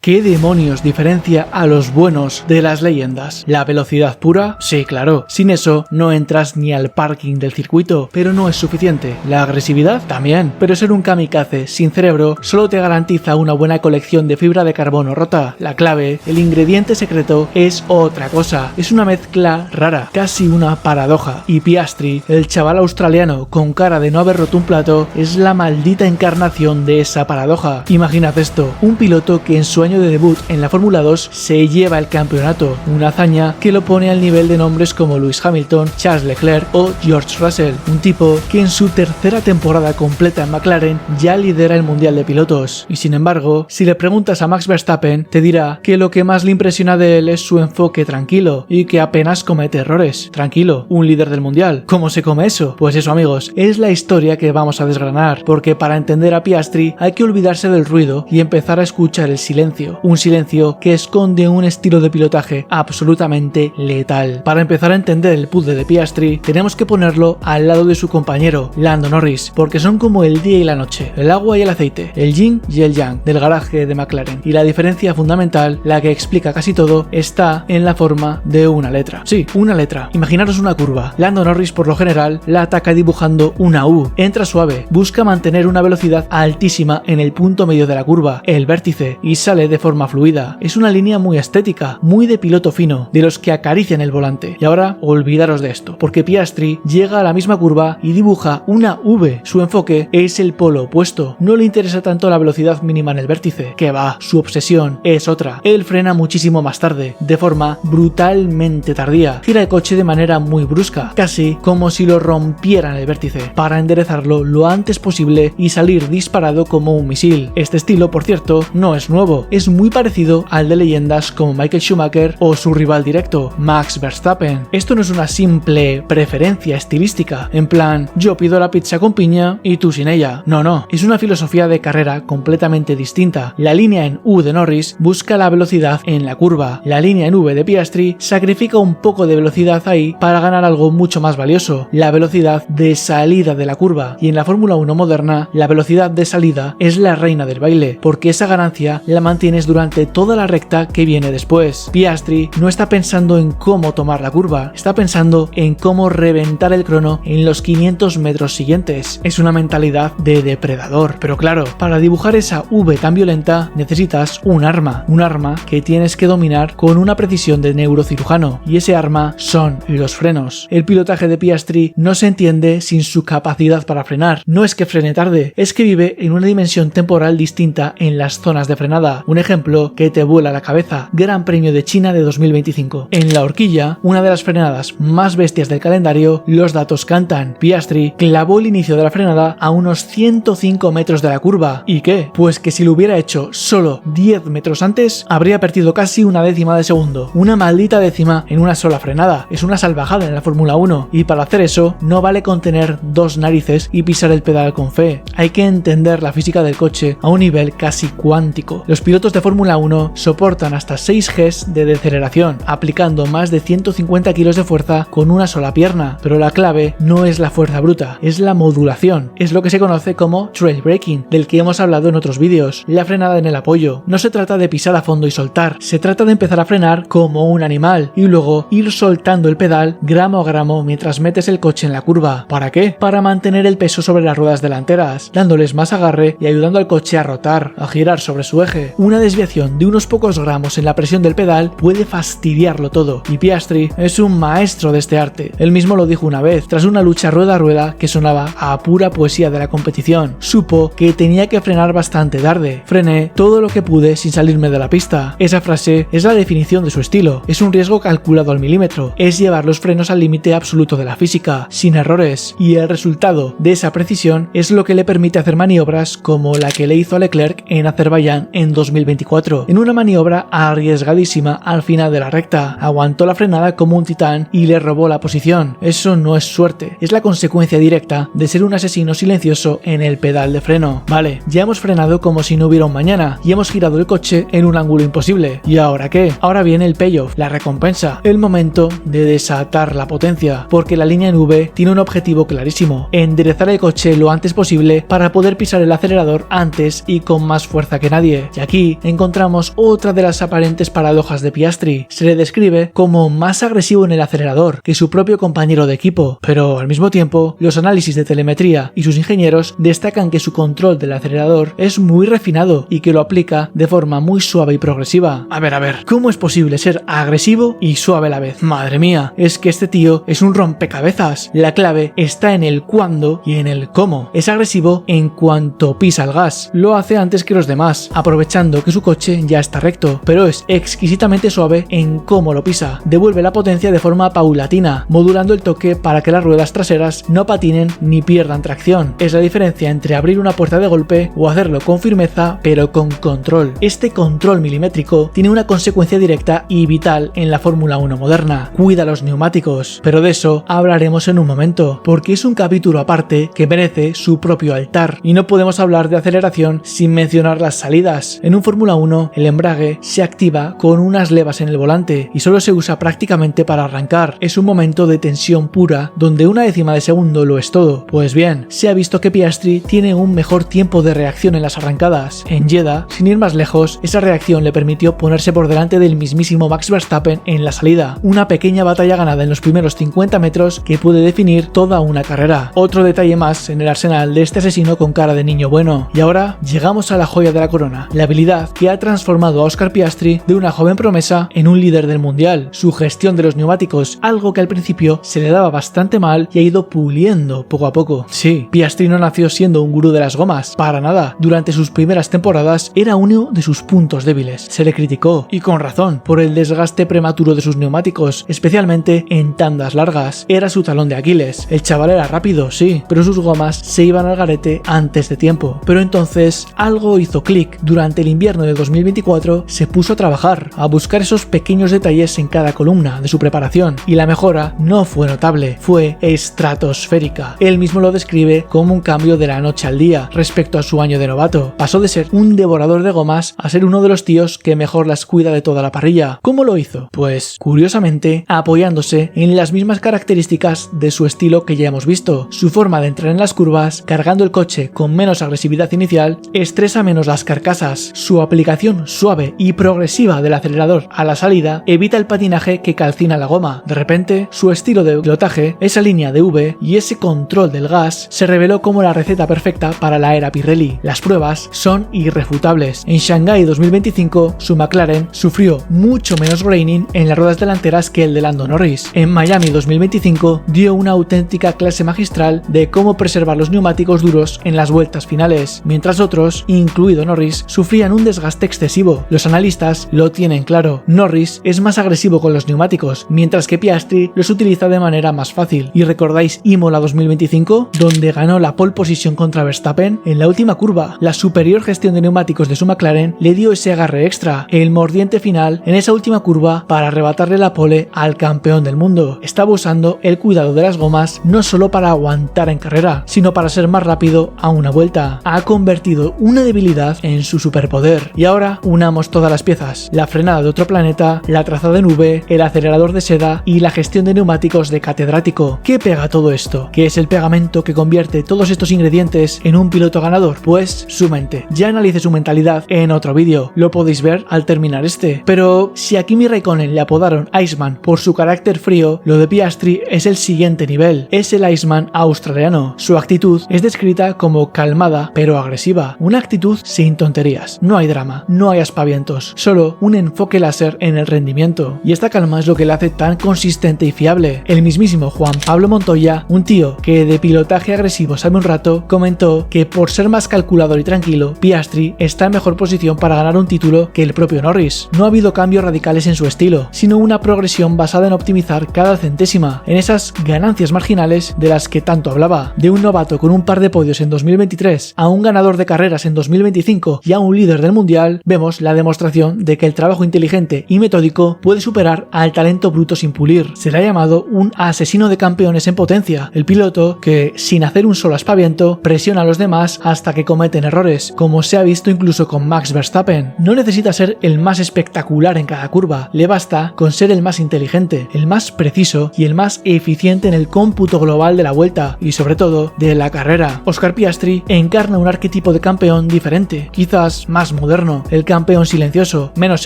¿Qué demonios diferencia a los buenos de las leyendas? ¿La velocidad pura? Sí, claro. Sin eso no entras ni al parking del circuito, pero no es suficiente. ¿La agresividad? También. Pero ser un kamikaze sin cerebro solo te garantiza una buena colección de fibra de carbono rota. La clave, el ingrediente secreto, es otra cosa. Es una mezcla rara, casi una paradoja. Y Piastri, el chaval australiano con cara de no haber roto un plato, es la maldita encarnación de esa paradoja. Imaginad esto, un piloto que en su año de debut en la Fórmula 2 se lleva el campeonato, una hazaña que lo pone al nivel de nombres como Lewis Hamilton, Charles Leclerc o George Russell, un tipo que en su tercera temporada completa en McLaren ya lidera el mundial de pilotos. Y sin embargo, si le preguntas a Max Verstappen, te dirá que lo que más le impresiona de él es su enfoque tranquilo y que apenas comete errores. Tranquilo, un líder del mundial. ¿Cómo se come eso? Pues eso, amigos, es la historia que vamos a desgranar, porque para entender a Piastri hay que olvidarse del ruido y empezar a escuchar el silencio. Un silencio que esconde un estilo de pilotaje absolutamente letal. Para empezar a entender el puzzle de Piastri, tenemos que ponerlo al lado de su compañero, Lando Norris, porque son como el día y la noche, el agua y el aceite, el yin y el yang del garaje de McLaren. Y la diferencia fundamental, la que explica casi todo, está en la forma de una letra. Sí, una letra. Imaginaros una curva. Lando Norris, por lo general, la ataca dibujando una U. Entra suave, busca mantener una velocidad altísima en el punto medio de la curva, el vértice, y sale de forma fluida. Es una línea muy estética, muy de piloto fino, de los que acarician el volante. Y ahora, olvidaros de esto, porque Piastri llega a la misma curva y dibuja una V. Su enfoque es el polo opuesto. No le interesa tanto la velocidad mínima en el vértice, que va, su obsesión es otra. Él frena muchísimo más tarde, de forma brutalmente tardía. Gira el coche de manera muy brusca, casi como si lo rompiera en el vértice, para enderezarlo lo antes posible y salir disparado como un misil. Este estilo, por cierto, no es nuevo. Es muy parecido al de leyendas como Michael Schumacher o su rival directo, Max Verstappen. Esto no es una simple preferencia estilística, en plan, yo pido la pizza con piña y tú sin ella. No, es una filosofía de carrera completamente distinta. La línea en U de Norris busca la velocidad en la curva. La línea en V de Piastri sacrifica un poco de velocidad ahí para ganar algo mucho más valioso, la velocidad de salida de la curva. Y en la Fórmula 1 moderna, la velocidad de salida es la reina del baile, porque esa ganancia la mantienes durante toda la recta que viene después. Piastri no está pensando en cómo tomar la curva, está pensando en cómo reventar el crono en los 500 metros siguientes. Es una mentalidad de depredador. Pero claro, para dibujar esa V tan violenta necesitas un arma que tienes que dominar con una precisión de neurocirujano, y ese arma son los frenos. El pilotaje de Piastri no se entiende sin su capacidad para frenar. No es que frene tarde, es que vive en una dimensión temporal distinta en las zonas de frenada. Un ejemplo que te vuela la cabeza: Gran Premio de China de 2025. En la horquilla, una de las frenadas más bestias del calendario, los datos cantan. Piastri clavó el inicio de la frenada a unos 105 metros de la curva. ¿Y qué? Pues que si lo hubiera hecho solo 10 metros antes, habría perdido casi una décima de segundo. Una maldita décima en una sola frenada. Es una salvajada en la Fórmula 1. Y para hacer eso, no vale con tener dos narices y pisar el pedal con fe. Hay que entender la física del coche a un nivel casi cuántico. Los pilotos de Fórmula 1 soportan hasta 6 Gs de deceleración, aplicando más de 150 kilos de fuerza con una sola pierna. Pero la clave no es la fuerza bruta, es la modulación. Es lo que se conoce como trail braking, del que hemos hablado en otros vídeos. La frenada en el apoyo. No se trata de pisar a fondo y soltar, se trata de empezar a frenar como un animal y luego ir soltando el pedal gramo a gramo mientras metes el coche en la curva. ¿Para qué? Para mantener el peso sobre las ruedas delanteras, dándoles más agarre y ayudando al coche a rotar, a girar sobre su eje. Una desviación de unos pocos gramos en la presión del pedal puede fastidiarlo todo, y Piastri es un maestro de este arte. Él mismo lo dijo una vez, tras una lucha rueda a rueda que sonaba a pura poesía de la competición. Supo que tenía que frenar bastante tarde. Frené todo lo que pude sin salirme de la pista. Esa frase es la definición de su estilo. Es un riesgo calculado al milímetro. Es llevar los frenos al límite absoluto de la física, sin errores. Y el resultado de esa precisión es lo que le permite hacer maniobras como la que le hizo a Leclerc en Azerbaiyán en 2024. En una maniobra arriesgadísima al final de la recta, aguantó la frenada como un titán y le robó la posición. Eso no es suerte, es la consecuencia directa de ser un asesino silencioso en el pedal de freno. Vale, ya hemos frenado como si no hubiera un mañana y hemos girado el coche en un ángulo imposible. ¿Y ahora qué? Ahora viene el payoff, la recompensa, el momento de desatar la potencia, porque la línea en V tiene un objetivo clarísimo: enderezar el coche lo antes posible para poder pisar el acelerador antes y con más fuerza que nadie. Y aquí aquí encontramos otra de las aparentes paradojas de Piastri. Se le describe como más agresivo en el acelerador que su propio compañero de equipo, pero al mismo tiempo los análisis de telemetría y sus ingenieros destacan que su control del acelerador es muy refinado y que lo aplica de forma muy suave y progresiva. A ver, ¿cómo es posible ser agresivo y suave a la vez? Madre mía, es que este tío es un rompecabezas. La clave está en el cuándo y en el cómo. Es agresivo en cuanto pisa el gas. Lo hace antes que los demás, aprovechando que su coche ya está recto, pero es exquisitamente suave en cómo lo pisa. Devuelve la potencia de forma paulatina, modulando el toque para que las ruedas traseras no patinen ni pierdan tracción. Es la diferencia entre abrir una puerta de golpe o hacerlo con firmeza pero con control. Este control milimétrico tiene una consecuencia directa y vital en la Fórmula 1 moderna: cuida los neumáticos, pero de eso hablaremos en un momento, porque es un capítulo aparte que merece su propio altar, y no podemos hablar de aceleración sin mencionar las salidas. En un Fórmula 1 el embrague se activa con unas levas en el volante y solo se usa prácticamente para arrancar. Es un momento de tensión pura donde una décima de segundo lo es todo. Pues bien, se ha visto que Piastri tiene un mejor tiempo de reacción en las arrancadas. En Jeddah, sin ir más lejos, esa reacción le permitió ponerse por delante del mismísimo Max Verstappen en la salida. Una pequeña batalla ganada en los primeros 50 metros que puede definir toda una carrera. Otro detalle más en el arsenal de este asesino con cara de niño bueno. Y ahora llegamos a la joya de la corona, la habilidad que ha transformado a Oscar Piastri de una joven promesa en un líder del mundial. Su gestión de los neumáticos, algo que al principio se le daba bastante mal y ha ido puliendo poco a poco. Sí, Piastri no nació siendo un gurú de las gomas, para nada. Durante sus primeras temporadas era uno de sus puntos débiles. Se le criticó, y con razón, por el desgaste prematuro de sus neumáticos, especialmente en tandas largas. Era su talón de Aquiles. El chaval era rápido, sí, pero sus gomas se iban al garete antes de tiempo. Pero entonces algo hizo clic. Durante el invierno de 2024 se puso a trabajar, a buscar esos pequeños detalles en cada columna de su preparación, y la mejora no fue notable, fue estratosférica. Él mismo lo describe como un cambio de la noche al día respecto a su año de novato. Pasó de ser un devorador de gomas a ser uno de los tíos que mejor las cuida de toda la parrilla. ¿Cómo lo hizo? Pues, curiosamente, apoyándose en las mismas características de su estilo que ya hemos visto. Su forma de entrar en las curvas, cargando el coche con menos agresividad inicial, estresa menos las carcasas. Su aplicación suave y progresiva del acelerador a la salida evita el patinaje que calcina la goma. De repente, su estilo de pilotaje, esa línea de V y ese control del gas se reveló como la receta perfecta para la era Pirelli. Las pruebas son irrefutables. En Shanghái 2025, su McLaren sufrió mucho menos graining en las ruedas delanteras que el de Lando Norris. En Miami 2025 dio una auténtica clase magistral de cómo preservar los neumáticos duros en las vueltas finales, mientras otros, incluido Norris, sufrían un desgaste excesivo. Los analistas lo tienen claro. Norris es más agresivo con los neumáticos, mientras que Piastri los utiliza de manera más fácil. ¿Y recordáis Imola 2025? Donde ganó la pole position contra Verstappen en la última curva. La superior gestión de neumáticos de su McLaren le dio ese agarre extra, el mordiente final en esa última curva para arrebatarle la pole al campeón del mundo. Estaba usando el cuidado de las gomas no solo para aguantar en carrera, sino para ser más rápido a una vuelta. Ha convertido una debilidad en su superpoder. Y ahora unamos todas las piezas: la frenada de otro planeta, la trazada en V, el acelerador de seda y la gestión de neumáticos de catedrático. ¿Qué pega todo esto? ¿Qué es el pegamento que convierte todos estos ingredientes en un piloto ganador? Pues su mente. Ya analicé su mentalidad en otro vídeo, lo podéis ver al terminar este. Pero si a Kimi Raikkonen le apodaron Iceman por su carácter frío, lo de Piastri es el siguiente nivel. Es el Iceman australiano. Su actitud es descrita como calmada pero agresiva. Una actitud sin tonterías. No hay drama, no hay aspavientos, solo un enfoque láser en el rendimiento. Y esta calma es lo que le hace tan consistente y fiable. El mismísimo Juan Pablo Montoya, un tío que de pilotaje agresivo sabe un rato, comentó que por ser más calculador y tranquilo, Piastri está en mejor posición para ganar un título que el propio Norris. No ha habido cambios radicales en su estilo, sino una progresión basada en optimizar cada centésima, en esas ganancias marginales de las que tanto hablaba. De un novato con un par de podios en 2023 a un ganador de carreras en 2025 y a un líder del mundial, vemos la demostración de que el trabajo inteligente y metódico puede superar al talento bruto sin pulir. Se le ha llamado un asesino de campeones en potencia, el piloto que, sin hacer un solo aspaviento, presiona a los demás hasta que cometen errores, como se ha visto incluso con Max Verstappen. No necesita ser el más espectacular en cada curva, le basta con ser el más inteligente, el más preciso y el más eficiente en el cómputo global de la vuelta y sobre todo de la carrera. Oscar Piastri encarna un arquetipo de campeón diferente, quizás más moderno, el campeón silencioso, menos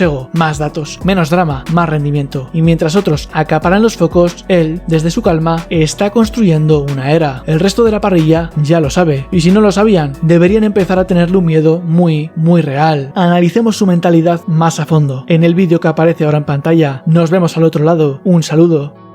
ego, más datos, menos drama, más rendimiento. Y mientras otros acaparan los focos, él, desde su calma, está construyendo una era. El resto de la parrilla ya lo sabe, y si no lo sabían, deberían empezar a tenerle un miedo muy real. Analicemos su mentalidad más a fondo. En el vídeo que aparece ahora en pantalla, nos vemos al otro lado. Un saludo.